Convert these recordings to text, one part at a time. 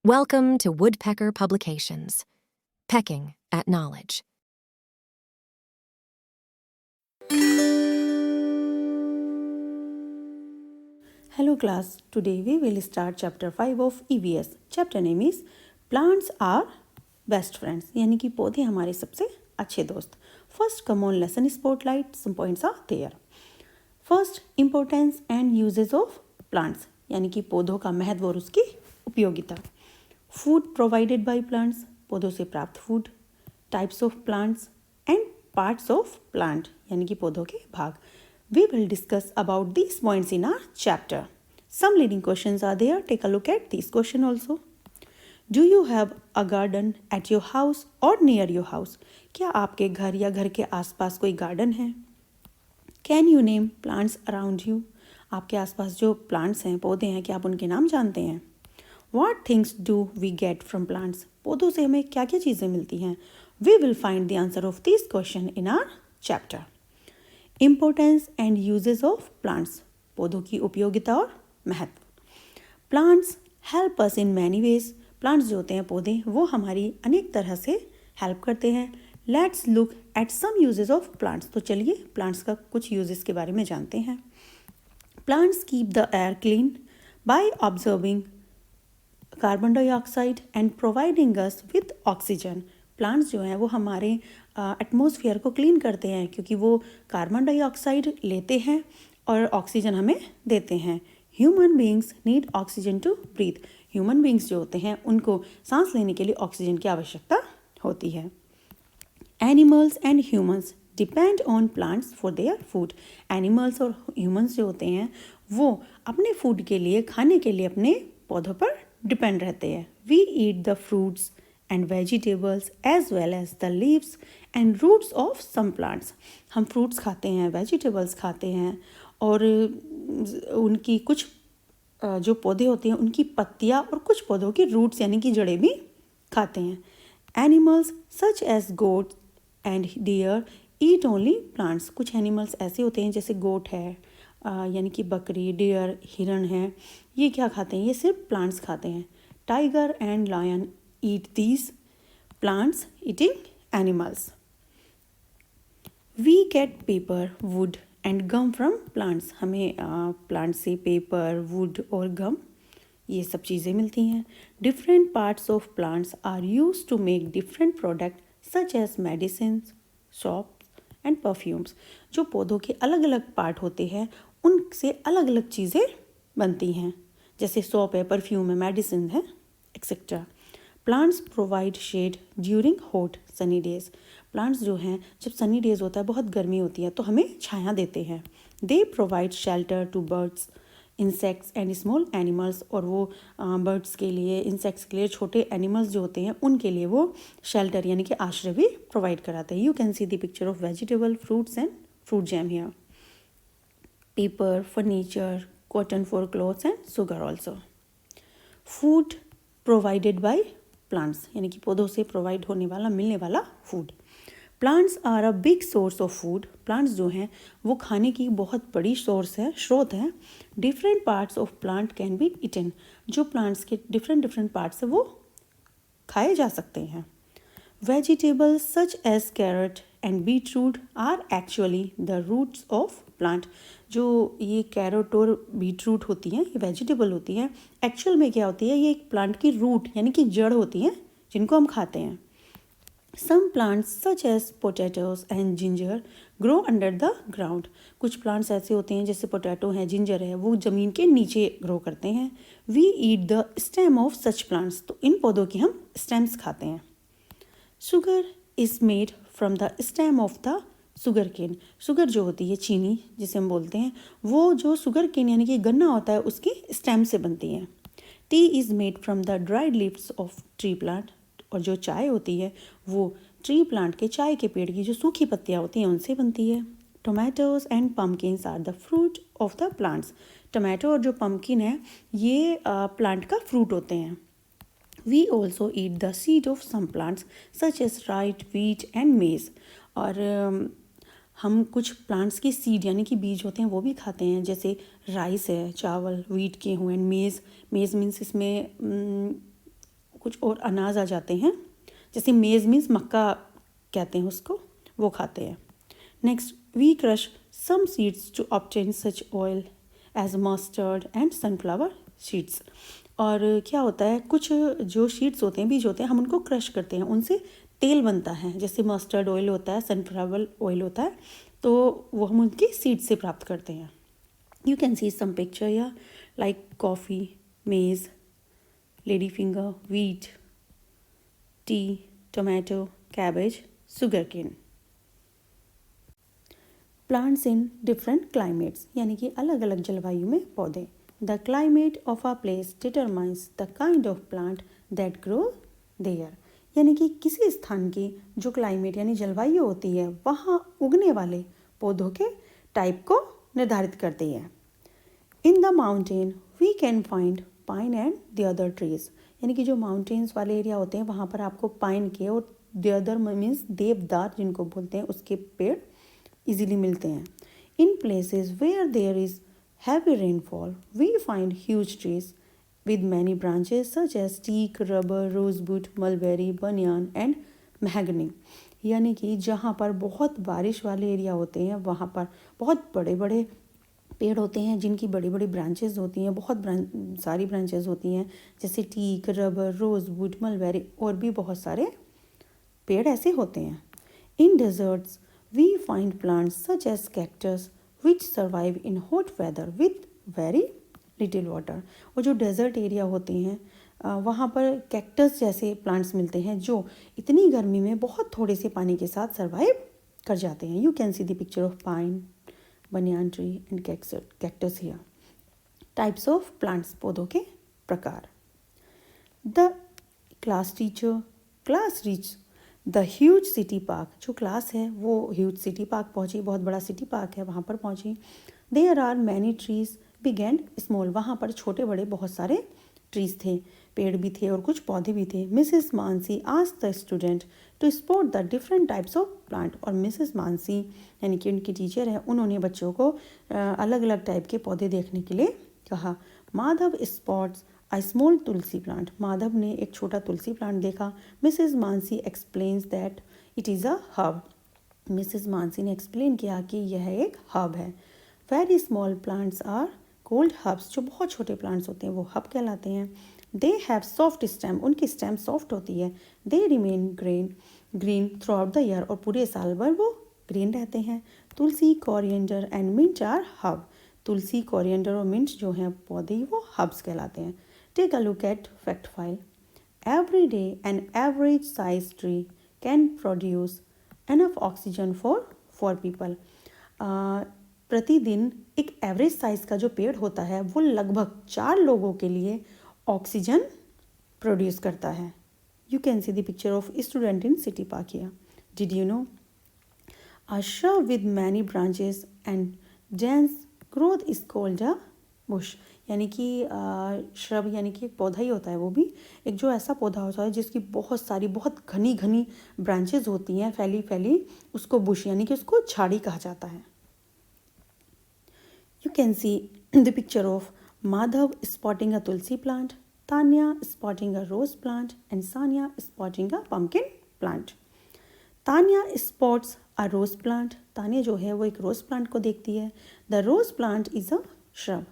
Welcome to Woodpecker Publications. Pecking at Knowledge. Hello class, today we will start chapter 5 of EVS. Chapter name is Plants are Best Friends, यानी कि पौधे हमारे सबसे अच्छे दोस्त. First common lesson spotlight, some points are there. First, importance and uses of plants, यानी कि पौधों का महत्व और उसकी उपयोगिता. Food provided by plants, पौधों से प्राप्त food. Types of plants and parts of plant, यानी कि पौधों के भाग. We will discuss about these points in our chapter. Some leading questions are there. Take a look at these questions also. Do you have a garden at your house or near your house? क्या आपके घर या घर के आसपास कोई garden है? Can you name plants around you? आपके आसपास जो plants हैं, पौधे हैं, क्या आप उनके नाम जानते हैं? What things do we get from plants? पौधों से हमें क्या क्या चीज़ें मिलती हैं? We will find the answer of this question in our chapter. Importance and uses of plants. पौधों की उपयोगिता और महत्व. Plants help us in many ways. Plants जो होते हैं पौधे वो हमारी अनेक तरह से हेल्प करते हैं. Let's look at some uses of plants. तो चलिए plants का कुछ uses के बारे में जानते हैं. Plants keep the air clean by absorbing carbon dioxide and providing us with oxygen. Plants जो हैं वो हमारे एटमॉस्फेयर को क्लीन करते हैं क्योंकि वो कार्बन डाइऑक्साइड लेते हैं और ऑक्सीजन हमें देते हैं. Human beings need oxygen to breathe. Human beings जो होते हैं उनको सांस लेने के लिए ऑक्सीजन की आवश्यकता होती है. Animals and humans depend on plants for their food. Animals और ह्यूमंस जो होते हैं वो अपने फूड के लिए, खाने के लिए अपने पौधों पर डिपेंड रहते हैं. We eat the fruits and vegetables as well as the leaves and roots of some plants. हम फ्रूट्स खाते हैं, वेजिटेबल्स खाते हैं और उनकी कुछ जो पौधे होते हैं उनकी पत्तियाँ और कुछ पौधों की रूट्स यानी कि जड़ें भी खाते हैं. Animals such as goat and deer eat only plants. कुछ एनिमल्स ऐसे होते हैं जैसे गोट है यानी कि बकरी, डियर, हिरण है, ये क्या खाते हैं? ये सिर्फ प्लांट्स खाते हैं. Tiger and lion eat these plants eating animals. We get paper, wood and gum from plants. हमें प्लांट से पेपर, वुड और गम ये सब चीज़ें मिलती हैं. Different parts of plants are use to make different product such as medicine, soap and perfumes. जो पौधों के अलग अलग पार्ट होते हैं उनसे अलग अलग चीज़ें बनती हैं, जैसे सोप है, परफ्यूम है, मेडिसिन है, etcetera. Plants provide shade during hot sunny days. Plants जो हैं जब सनी डेज होता है, बहुत गर्मी होती है, तो हमें छाया देते हैं. They provide shelter to birds, insects and small animals. और वो बर्ड्स के लिए, इंसेक्ट्स के लिए, छोटे एनिमल्स जो होते हैं उनके लिए वो शेल्टर यानी कि आश्रय भी प्रोवाइड कराते हैं. You can see the picture of vegetable, fruits and fruit jam here. Paper, furniture, cotton for clothes and sugar also. Food provided by plants यानी कि पौधों से प्रोवाइड होने वाला, मिलने वाला food. Plants are a big source of food. Plants जो हैं वो खाने की बहुत बड़ी सोर्स है, स्रोत है. Different parts of plant can be eaten. जो plants के different parts है वो खाए जा सकते हैं. Vegetables such as carrot and beetroot are actually the roots of plant. जो ये कैरेट और बीटरूट होती हैं, ये वेजिटेबल होती हैं, एक्चुअल में क्या होती है? ये एक प्लांट की रूट यानी कि जड़ होती हैं जिनको हम खाते हैं. Some plants such as potatoes and ginger grow under the ground. कुछ प्लांट्स ऐसे होते हैं जैसे पोटैटो है, जिंजर है, वो ज़मीन के नीचे ग्रो करते हैं. We eat the stem of such plants. तो इन पौधों की हम स्टेम्स खाते हैं. Sugar is made from the stem of the sugar cane. Sugar जो होती है, चीनी जिसे हम बोलते हैं, वो जो शुगर केन यानी कि गन्ना होता है उसकी स्टेम से बनती है. T is made from the dried leaves of tree plant. और जो चाय होती है वो ट्री प्लांट के, चाय के पेड़ की जो सूखी पत्तियाँ होती हैं उनसे बनती है. Tomatoes and pumpkins are the fruit of the plants. Tomato और जो पम्पकिन है ये प्लांट का फ्रूट होते हैं. We also eat the seed of some plants such as rice, wheat and maize. और हम कुछ प्लांट्स की सीड यानी कि बीज होते हैं वो भी खाते हैं, जैसे राइस है, चावल, व्हीट, गेहूँ एंड मेज़. मेज़ मीन्स इसमें कुछ और अनाज आ जाते हैं, जैसे मेज़ मीन्स मक्का कहते हैं उसको, वो खाते हैं। Next, we crush some seeds to obtain such oil as mustard and sunflower seeds. और क्या होता है, कुछ जो सीड्स होते हैं, बीज होते हैं, हम उनको क्रश करते हैं, उनसे तेल बनता है, जैसे मस्टर्ड ऑयल होता है, सनफ्लावर ऑयल होता है, तो वो हम उनकी सीड से प्राप्त करते हैं। You can see some picture या like coffee, maize, lady finger, wheat, tea, tomato, cabbage, sugarcane. Plants in different climates, यानी कि अलग अलग जलवायु में पौधे। The climate of a place determines the kind of plant that grow there. यानी कि किसी स्थान की जो क्लाइमेट यानी जलवायु होती है, वहाँ उगने वाले पौधों के टाइप को निर्धारित करती है। In the mountain, we can find pine and the other trees. यानी कि जो माउंटेन्स वाले एरिया होते हैं, वहाँ पर आपको पाइन के और the other मीन्स देवदार जिनको बोलते हैं, उसके पेड़ इजीली मिलते हैं। In places where there is heavy rainfall, we find huge trees with many branches such as teak, rubber, rosewood, mulberry, banyan and mahogany. यानी कि जहाँ पर बहुत बारिश वाले एरिया होते हैं, वहाँ पर बहुत बड़े बड़े पेड़ होते हैं जिनकी बड़ी बड़ी ब्रांचेस होती हैं, बहुत सारी ब्रांचेस होती हैं, जैसे टीक, रबर, रोजवुड, मलबेरी और भी बहुत सारे पेड़ ऐसे होते हैं। In deserts we find plants such as cactus which survive in hot weather with very little water. और जो डेजर्ट एरिया होते हैं, वहाँ पर कैक्टस जैसे प्लांट्स मिलते हैं जो इतनी गर्मी में बहुत थोड़े से पानी के साथ सर्वाइव कर जाते हैं। You can see the picture of pine, banyan tree and cactus here. Types of plants, पौधों के प्रकार। The class teacher class reached the huge city park. जो क्लास है वो huge city park पहुंची, बहुत बड़ा city park है, वहाँ पर पहुंची। There are many trees big and small. वहाँ पर छोटे बड़े बहुत सारे ट्रीज थे, पेड़ भी थे और कुछ पौधे भी थे। Mrs Mansi asked the student to spot the different types of plant. और मिसेस मानसी यानी कि उनकी टीचर है, उन्होंने बच्चों को अलग अलग टाइप के पौधे देखने के लिए कहा। Madhav spots a small tulsi plant. Madhav ने एक छोटा तुलसी प्लांट देखा। Mrs Mansi explains that it is a herb. Mrs Mansi ने एक्सप्लेन किया कि यह एक हर्ब है। Very small plants are called herbs. जो बहुत छोटे प्लांट्स होते हैं वो हर्ब कहलाते हैं। They have soft stem. उनकी स्टेम सॉफ्ट होती है। They remain green throughout the year. और पूरे साल भर वो ग्रीन रहते हैं। Tulsi, coriander and mint are herb. Tulsi, coriander और मिंट जो हैं पौधे, वो हर्ब्स कहलाते हैं। Take a look at fact file. Every day an average size tree can produce enough oxygen for people. प्रतिदिन एक एवरेज साइज का जो पेड़ होता है वो लगभग 4 लोगों के लिए ऑक्सीजन प्रोड्यूस करता है। You can see the picture of student in city park here. Did you know a shrub with many branches and dense growth is called a bush। यानी कि श्रब यानी कि एक पौधा ही होता है, वो भी एक जो ऐसा पौधा होता है जिसकी बहुत सारी बहुत घनी घनी ब्रांचेज होती हैं, फैली फैली, उसको बुश यानी कि उसको झाड़ी कहा जाता है। You can see the picture of Madhav spotting a tulsi plant, Tanya spotting a rose plant and Sanya spotting a pumpkin plant. Tanya spots a rose plant. Tanya जो है वो एक रोज प्लांट को देखती है। The rose plant is a shrub.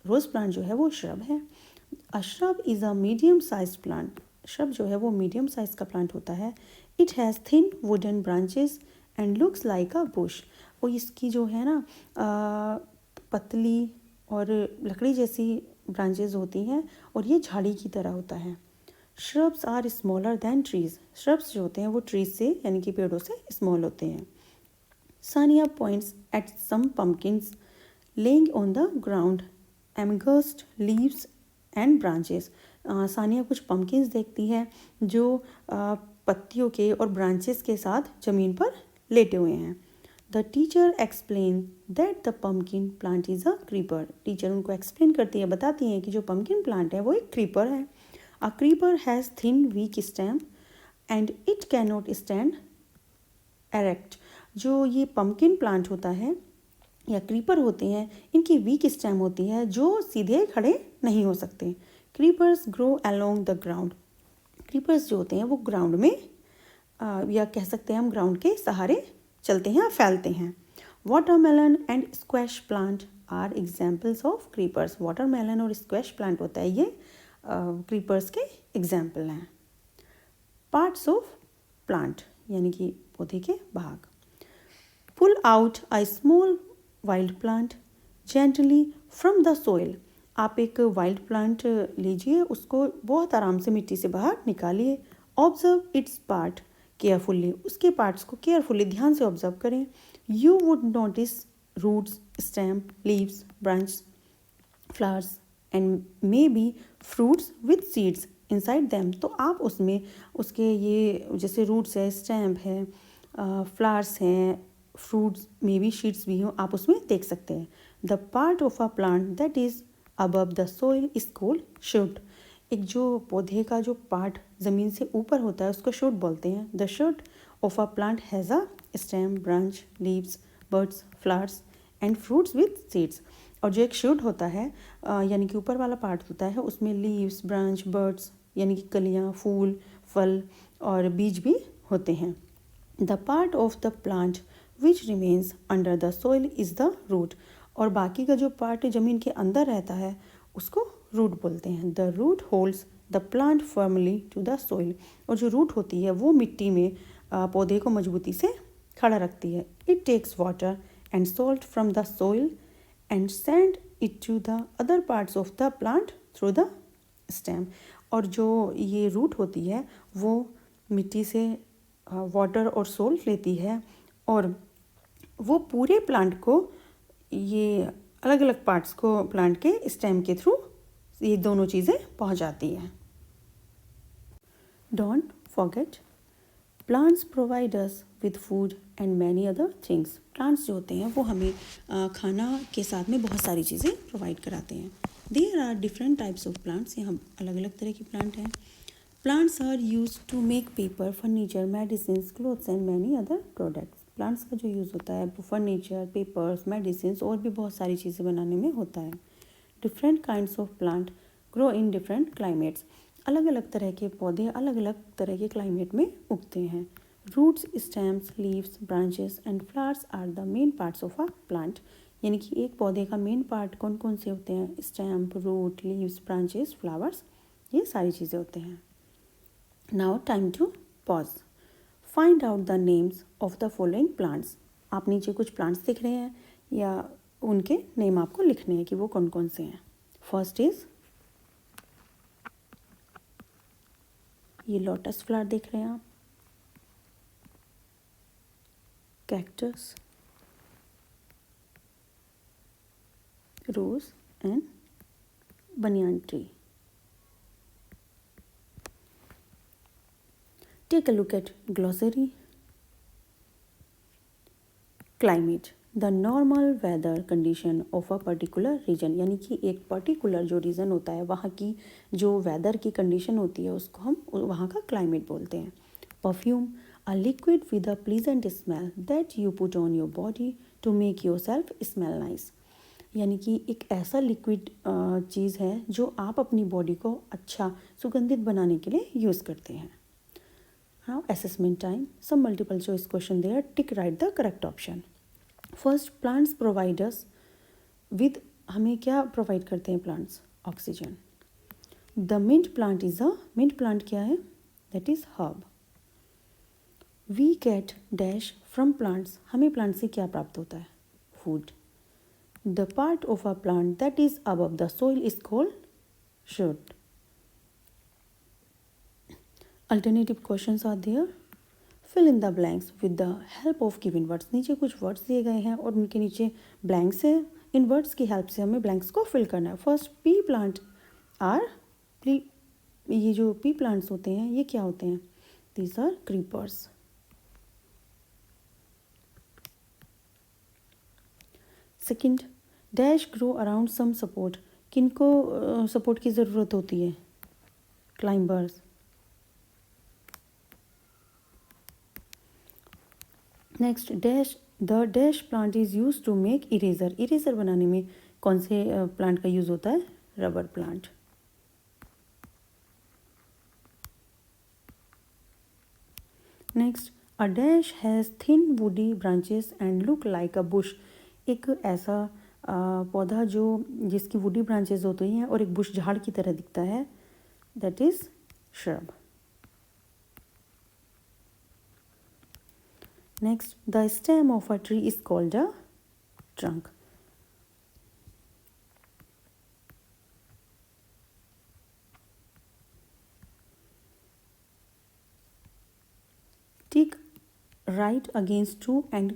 Rose plant जो है वो shrub है। A shrub is a medium sized plant. shrub जो है वो मीडियम साइज का प्लांट होता है। It has thin wooden branches and looks like a bush. वो इसकी जो है ना पतली और लकड़ी जैसी ब्रांचेज होती हैं और ये झाड़ी की तरह होता है। Shrubs are smaller than trees. Shrubs जो होते हैं वो ट्रीज से यानी कि पेड़ों से स्मॉल होते हैं। Sania points at some pumpkins lying on the ground amongst leaves and branches. Sania कुछ पम्पकिन्स देखती है जो पत्तियों के और ब्रांचेस के साथ ज़मीन पर लेटे हुए हैं। The teacher explained that the pumpkin plant is a creeper. Teacher उनको एक्सप्लेन करती है, बताती है कि जो pumpkin plant है वो एक creeper है। A creeper has thin weak stem and it cannot stand erect. जो ये pumpkin plant होता है या creeper होते हैं, इनकी weak stem होती है जो सीधे खड़े नहीं हो सकते। Creepers grow along the ground. Creepers जो होते हैं वो ग्राउंड में या कह सकते हैं हम ग्राउंड के सहारे चलते हैं, फैलते हैं। Watermelon and squash plant are examples of creepers. Watermelon और स्क्वैश प्लांट होता है ये क्रीपर्स के एग्जाम्पल हैं। पार्ट्स ऑफ प्लांट यानी कि पौधे के भाग। Pull out a small wild plant gently from the soil. आप एक वाइल्ड प्लांट लीजिए, उसको बहुत आराम से मिट्टी से बाहर निकालिए। Observe its part carefully. उसके पार्ट्स को केयरफुली ध्यान से ऑब्जर्व करें। You would notice roots, stem, leaves, branch, flowers and may be fruits with seeds inside them. तो आप उसमें उसके ये जैसे रूट्स है, स्टेम है, फ्लावर्स हैं, फ्रूट्स मे बी सीड्स भी हों, आप उसमें देख सकते हैं। The part of a plant that is above the soil is called shoot. एक जो पौधे का जो पार्ट ज़मीन से ऊपर होता है उसको शूट बोलते हैं। The shoot of a plant has a stem, branch, leaves, birds, flowers and fruits with seeds. और जो एक शूट होता है यानी कि ऊपर वाला पार्ट होता है, उसमें लीव्स, ब्रांच, बर्ड्स यानी कि कलियाँ, फूल, फल और बीज भी होते हैं। The part of the plant which remains under the soil is the root. और बाकी का जो पार्ट ज़मीन के अंदर रहता है उसको रूट बोलते हैं। The root holds the plant firmly to the soil. और जो रूट होती है वो मिट्टी में पौधे को मजबूती से खड़ा रखती है। It takes water and salt from the soil and send it to the other parts of the plant through the stem. और जो ये रूट होती है वो मिट्टी से वाटर और सोल्ट लेती है और वो पूरे प्लांट को, ये अलग अलग पार्ट्स को प्लांट के स्टेम के थ्रू ये दोनों चीज़ें पहुंचाती हैं। Don't forget plants provide us with food and many other things. Plants जो होते हैं वो हमें खाना के साथ में बहुत सारी चीज़ें प्रोवाइड कराते हैं। There are different types of plants. यहाँ अलग अलग तरह की प्लांट हैं। Plants are use to make paper, furniture, medicine, clothes and many other products. Plants का जो यूज़ होता है फर्नीचर, पेपर्स, मेडिसिन और भी बहुत सारी चीज़ें बनाने में होता है। Different kinds of plant grow in different climates. अलग अलग तरह के पौधे अलग अलग तरह के क्लाइमेट में उगते हैं। Roots, stems, leaves, branches and flowers are the main parts of a plant. यानी कि एक पौधे का मेन पार्ट कौन कौन से होते हैं? Stem, root, leaves, branches, flowers, ये सारी चीज़ें होते हैं। Now time to pause. Find out the names of the following plants. आप नीचे कुछ प्लांट्स दिख रहे हैं या उनके नेम आपको लिखने हैं कि वो कौन कौन से हैं। फर्स्ट इज ये लोटस फ्लावर देख रहे हैं आप, cactus, rose and banyan tree. Take a look at glossary. Climate, the normal weather condition of a particular region। यानी कि एक पर्टिकुलर जो रीजन होता है वहाँ की जो वेदर की कंडीशन होती है उसको हम वहाँ का क्लाइमेट बोलते हैं। Perfume, a liquid with a pleasant smell that you put on your body to make yourself smell nice। यानी कि एक ऐसा लिक्विड चीज़ है जो आप अपनी बॉडी को अच्छा सुगंधित बनाने के लिए यूज़ करते हैं। Now assessment time. Some multiple choice question there. Tick write the correct option. First, plants provide us with, हमें क्या प्रोवाइड करते हैं plants? Oxygen. The mint plant is a, mint plant क्या है? That is herb. We get dash from plants, हमें plant से क्या प्राप्त होता है? Food. The part of a plant that is above the soil is called shoot. Alternative questions are there. Fill in the blanks with the help of given words। नीचे कुछ words दिए गए हैं और उनके नीचे ब्लैंक्स है। इन वर्ड्स की हेल्प से हमें ब्लैंक्स को फिल करना है। फर्स्ट, पी प्लांट आर, ये जो पी प्लांट्स होते हैं ये क्या होते हैं? These are creepers. Second, dash grow around some support, किनको सपोर्ट की ज़रूरत होती है? Climbers. Next, dash the dash plant is use to make eraser, eraser बनाने में कौन से प्लांट का यूज़ होता है? Rubber plant. Next, a dash has thin woody branches and look like a bush. एक ऐसा पौधा जो जिसकी वुडी ब्रांचेस होती हैं और एक बुश झाड़ की तरह दिखता है, that is shrub. Next, the stem of a tree is called a trunk. Tick right against true and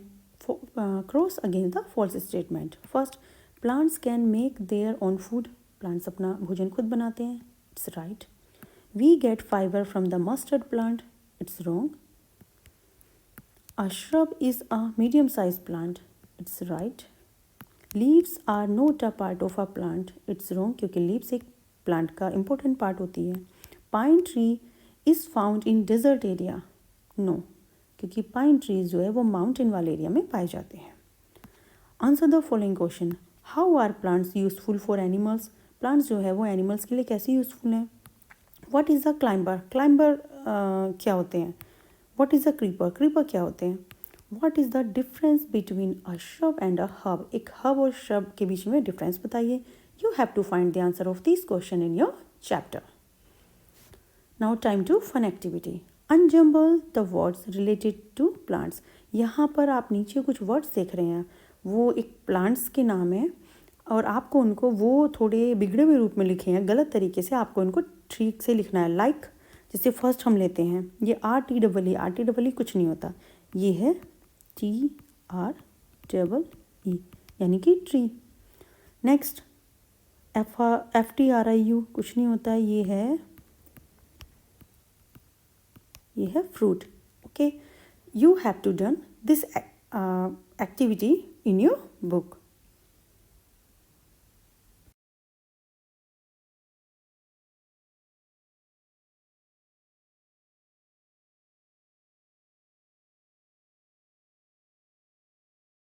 cross against the false statement. First, plants can make their own food. Plants अपना भोजन खुद बनाते हैं. It's right. We get fiber from the mustard plant. It's wrong. A shrub is a medium-sized plant. It's right. Leaves are not a part of a plant. It's wrong क्योंकि leaves एक plant का important part होती है. Pine tree is found in desert area. No, क्योंकि pine trees जो है वो mountain वाले area में पाए जाते हैं. Answer the following question. How are plants useful for animals? Plants जो है वो animals के लिए कैसे useful हैं? What is a climber? Climber क्या होते हैं? What is a creeper? Creeper क्या होते हैं? What is the difference between a shrub and a herb? एक herb और shrub के बीच में difference बताइए. You have to find the answer of this question in your chapter. Now time to fun activity. Unjumble the words related to plants. यहाँ पर आप नीचे कुछ words देख रहे हैं, वो एक plants के नाम है और आपको उनको वो थोड़े बिगड़े हुए रूप में लिखे हैं, गलत तरीके से आपको उनको ठीक से लिखना है. Like जैसे फर्स्ट हम लेते हैं, ये RTEE कुछ नहीं होता, ये है TREE यानी कि ट्री. नेक्स्ट FTRIU कुछ नहीं होता, ये है fruit. Okay, you have to done this activity in your book.